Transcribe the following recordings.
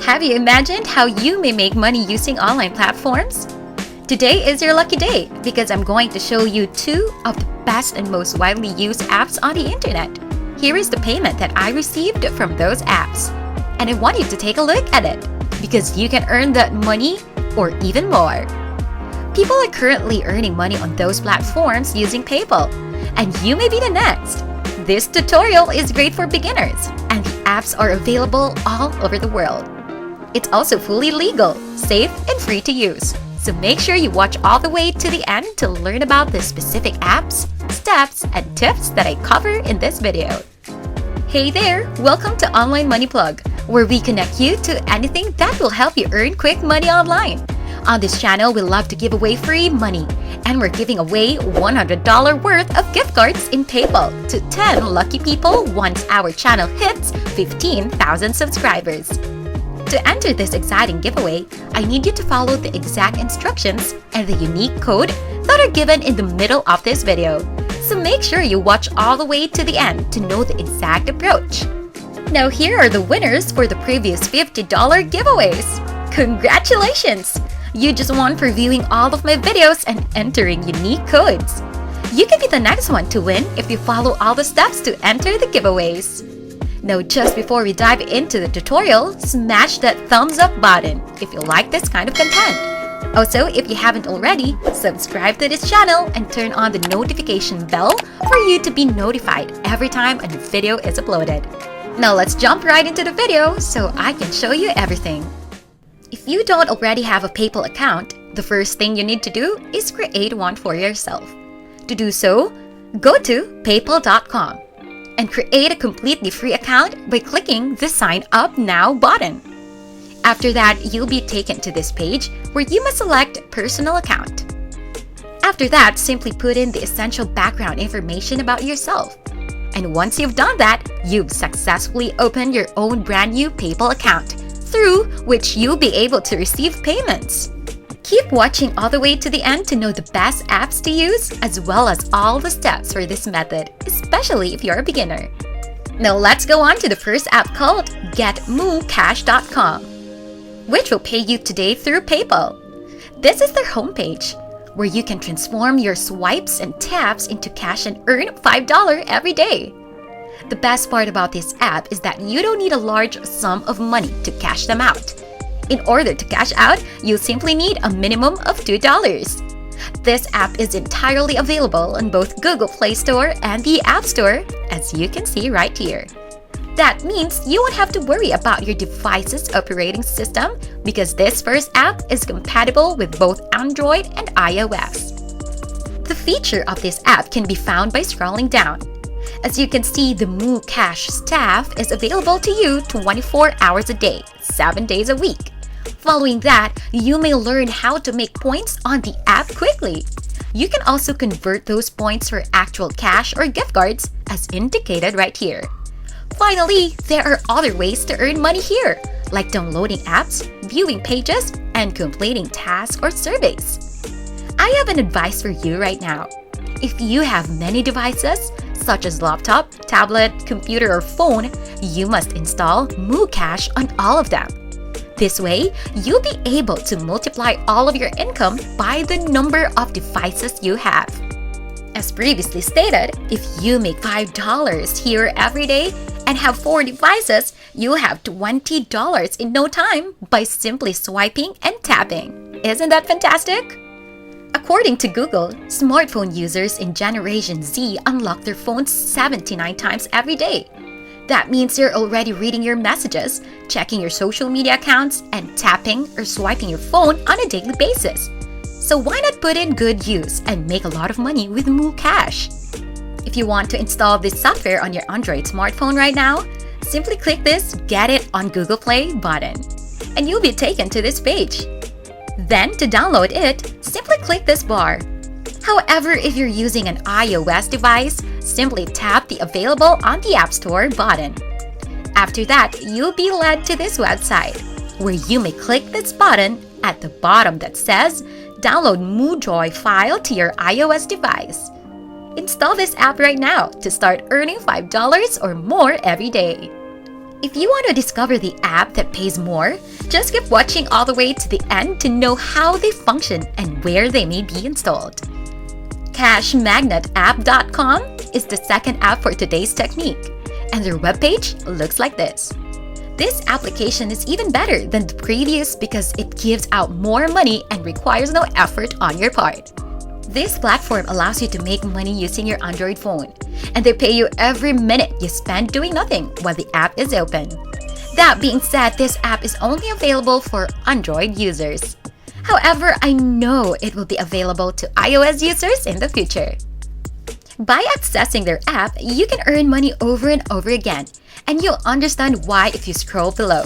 Have you imagined how you may make money using online platforms? Today is your lucky day because I'm going to show you two of the best and most widely used apps on the internet. Here is the payment that I received from those apps. And I want you to take a look at it because you can earn that money or even more. People are currently earning money on those platforms using PayPal, and you may be the next. This tutorial is great for beginners, and the apps are available all over the world. It's also fully legal, safe, and free to use. So make sure you watch all the way to the end to learn about the specific apps, steps, and tips that I cover in this video. Hey there! Welcome to Online Money Plug, where we connect you to anything that will help you earn quick money online. On this channel, we love to give away free money, and we're giving away $100 worth of gift cards in PayPal to 10 lucky people once our channel hits 15,000 subscribers. To enter this exciting giveaway, I need you to follow the exact instructions and the unique code that are given in the middle of this video. So make sure you watch all the way to the end to know the exact approach. Now here are the winners for the previous $50 giveaways. Congratulations! You just won for viewing all of my videos and entering unique codes. You can be the next one to win if you follow all the steps to enter the giveaways. Now, just before we dive into the tutorial, smash that thumbs up button if you like this kind of content. Also, if you haven't already, subscribe to this channel and turn on the notification bell for you to be notified every time a new video is uploaded. Now let's jump right into the video so I can show you everything. If you don't already have a PayPal account, the first thing you need to do is create one for yourself. To do so, go to paypal.com. and create a completely free account by clicking the Sign Up Now button. After that, you'll be taken to this page where you must select Personal Account. After that, simply put in the essential background information about yourself. And once you've done that, you've successfully opened your own brand new PayPal account, through which you'll be able to receive payments. Keep watching all the way to the end to know the best apps to use, as well as all the steps for this method, especially if you're a beginner. Now let's go on to the first app called Getmovecash.com, which will pay you today through PayPal. This is their homepage, where you can transform your swipes and taps into cash and earn $5 every day. The best part about this app is that you don't need a large sum of money to cash them out. In order to cash out, you'll simply need a minimum of $2. This app is entirely available on both Google Play Store and the App Store, as you can see right here. That means you won't have to worry about your device's operating system because this first app is compatible with both Android and iOS. The feature of this app can be found by scrolling down. As you can see, the Cash staff is available to you 24 hours a day, 7 days a week. Following that, you may learn how to make points on the app quickly. You can also convert those points for actual cash or gift cards, as indicated right here. Finally, there are other ways to earn money here, like downloading apps, viewing pages, and completing tasks or surveys. I have an advice for you right now. If you have many devices, such as laptop, tablet, computer, or phone, you must install Cash on all of them. This way, you'll be able to multiply all of your income by the number of devices you have. As previously stated, if you make $5 here every day and have 4 devices, you'll have $20 in no time by simply swiping and tapping. Isn't that fantastic? According to Google, smartphone users in Generation Z unlock their phones 79 times every day. That means you're already reading your messages, checking your social media accounts, and tapping or swiping your phone on a daily basis. So why not put in good use and make a lot of money with Cash? If you want to install this software on your Android smartphone right now, simply click this Get It on Google Play button, and you'll be taken to this page. Then, to download it, simply click this bar. However, if you're using an iOS device, simply tap the Available on the App Store button. After that, you'll be led to this website, where you may click this button at the bottom that says Download MooJoy file to your iOS device. Install this app right now to start earning $5 or more every day. If you want to discover the app that pays more, just keep watching all the way to the end to know how they function and where they may be installed. CashMagnetApp.com is the second app for today's technique, and their webpage looks like this. This application is even better than the previous because it gives out more money and requires no effort on your part. This platform allows you to make money using your Android phone, and they pay you every minute you spend doing nothing while the app is open. That being said, this app is only available for Android users. However, I know it will be available to iOS users in the future. By accessing their app, you can earn money over and over again, and you'll understand why if you scroll below.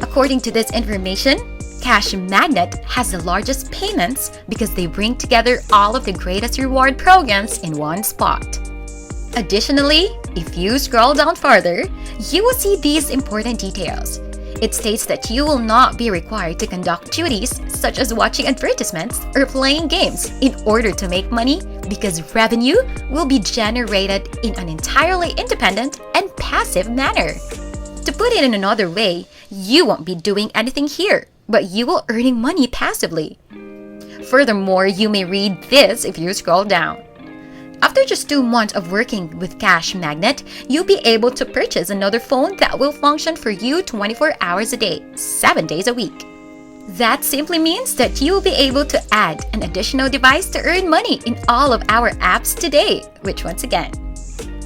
According to this information, CashMagnet has the largest payments because they bring together all of the greatest reward programs in one spot. Additionally, if you scroll down further, you will see these important details. It states that you will not be required to conduct duties such as watching advertisements or playing games in order to make money because revenue will be generated in an entirely independent and passive manner. To put it in another way, you won't be doing anything here, but you will earning money passively. Furthermore, you may read this if you scroll down. After just 2 months of working with CashMagnet, you'll be able to purchase another phone that will function for you 24 hours a day, 7 days a week. That simply means that you will be able to add an additional device to earn money in all of our apps today, which once again.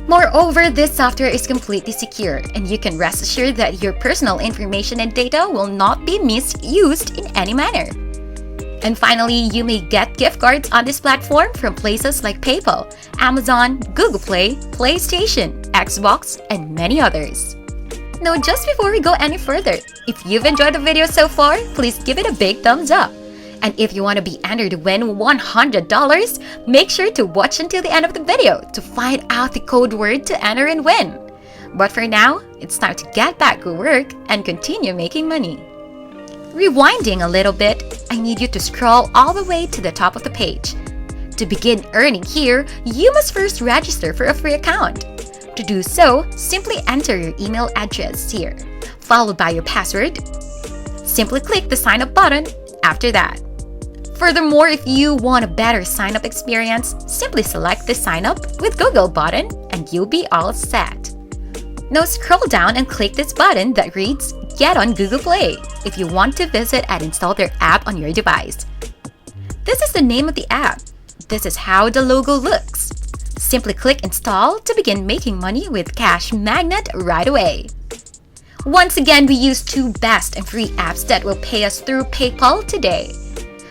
Moreover, this software is completely secure, and you can rest assured that your personal information and data will not be misused in any manner. And finally, you may get gift cards on this platform from places like PayPal, Amazon, Google Play, PlayStation, Xbox, and many others. Now, just before we go any further, if you've enjoyed the video so far, please give it a big thumbs up. And if you want to be entered to win $100, make sure to watch until the end of the video to find out the code word to enter and win. But for now, it's time to get back to work and continue making money. Rewinding a little bit, I need you to scroll all the way to the top of the page. To begin earning here, you must first register for a free account. To do so, simply enter your email address here, followed by your password. Simply click the sign up button after that. Furthermore, if you want a better sign-up experience, simply select the Sign Up with Google button and you'll be all set. Now scroll down and click this button that reads Get on Google Play if you want to visit and install their app on your device. This is the name of the app. This is how the logo looks. Simply click Install to begin making money with CashMagnet right away. Once again, we use 2 best and free apps that will pay us through PayPal today.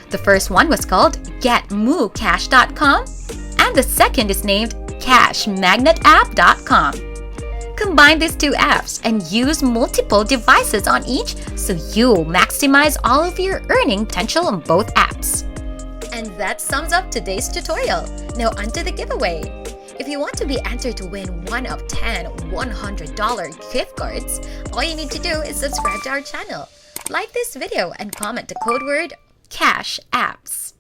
The first one was called Getmovecash.com, and the second is named CashMagnetApp.com. Combine these 2 apps and use multiple devices on each so you'll maximize all of your earning potential on both apps. And that sums up today's tutorial. Now onto the giveaway. If you want to be entered to win 1 of 10 $100 gift cards, all you need to do is subscribe to our channel, like this video, and comment the code word Cash Apps.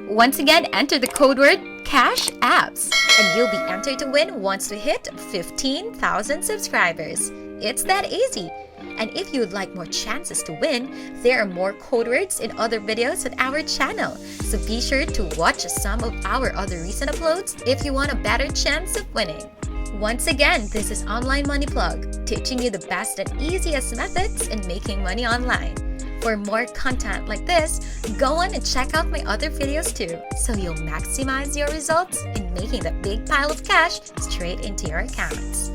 Once again, enter the code word Cash Apps, and you'll be entered to win once we hit 15,000 subscribers. It's that easy. And if you would like more chances to win, there are more code words in other videos on our channel. So be sure to watch some of our other recent uploads if you want a better chance of winning. Once again, this is Online Money Plug, teaching you the best and easiest methods in making money online. For more content like this, go on and check out my other videos too, so you'll maximize your results in making that big pile of cash straight into your accounts.